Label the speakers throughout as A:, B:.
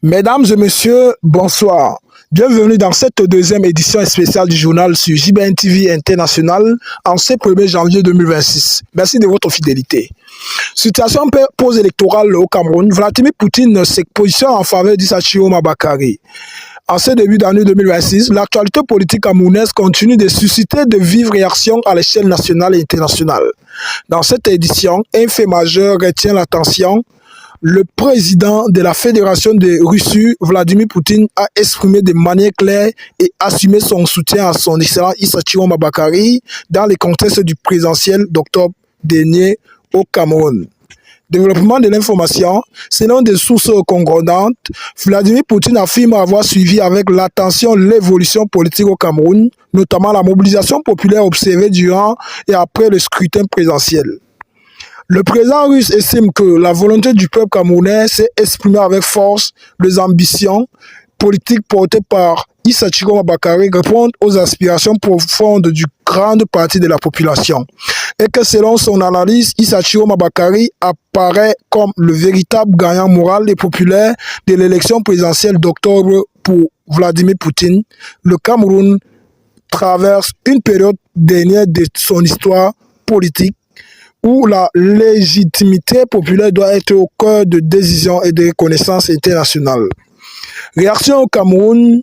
A: Mesdames et messieurs, bonsoir. Bienvenue dans cette deuxième édition spéciale du journal sur JBN TV International en ce 1er janvier 2026. Merci de votre fidélité. Situation post-électorale au Cameroun, Vladimir Poutine se positionne en faveur d'Issa Chiroma Bakary. En ce début d'année 2026, l'actualité politique camerounaise continue de susciter de vives réactions à l'échelle nationale et internationale. Dans cette édition, un fait majeur retient l'attention. Le président de la Fédération de Russie, Vladimir Poutine, a exprimé de manière claire et assumé son soutien à son excellent Issa Chiroma Bakary dans le contexte du présidentiel d'octobre dernier au Cameroun. Développement de l'information, selon des sources concordantes, Vladimir Poutine affirme avoir suivi avec l'attention l'évolution politique au Cameroun, notamment la mobilisation populaire observée durant et après le scrutin présidentiel. Le président russe estime que la volonté du peuple camerounais s'est exprimée avec force, les ambitions politiques portées par Issa Chiroma Bakary répondent aux aspirations profondes d'une grande partie de la population. Et que selon son analyse, Issa Chiroma Bakary apparaît comme le véritable gagnant moral et populaire de l'élection présidentielle d'octobre pour Vladimir Poutine. Le Cameroun traverse une période dernière de son histoire politique où la légitimité populaire doit être au cœur de décisions et de reconnaissance internationale. Réaction au Cameroun,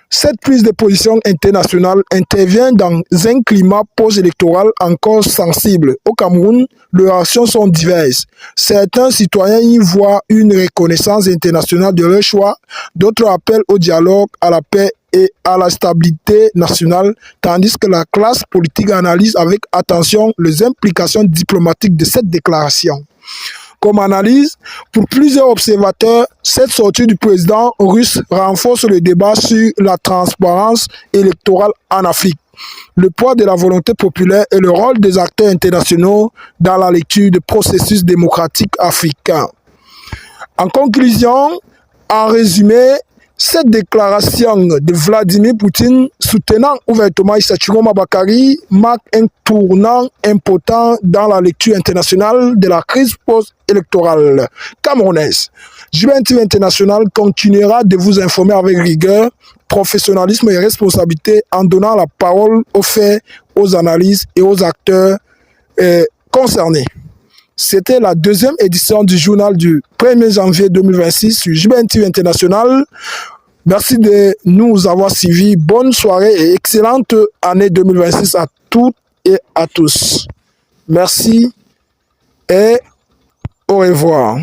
A: cette prise de position internationale intervient dans un climat post-électoral encore sensible. Au Cameroun, les réactions sont diverses. Certains citoyens y voient une reconnaissance internationale de leur choix, d'autres appellent au dialogue, à la paix et à la stabilité nationale, tandis que la classe politique analyse avec attention les implications diplomatiques de cette déclaration. Comme analyse, pour plusieurs observateurs, cette sortie du président russe renforce le débat sur la transparence électorale en Afrique, le poids de la volonté populaire et le rôle des acteurs internationaux dans la lecture du processus démocratique africain. En conclusion, en résumé, cette déclaration de Vladimir Poutine soutenant ouvertement Issa Chiroma Bakary marque un tournant important dans la lecture internationale de la crise post-électorale camerounaise. JBN TV International continuera de vous informer avec rigueur, professionnalisme et responsabilité en donnant la parole aux faits, aux analyses et aux acteurs concernés. C'était la deuxième édition du journal du 1er janvier 2026 sur JBN TV International. Merci de nous avoir suivis. Bonne soirée et excellente année 2026 à toutes et à tous. Merci et au revoir.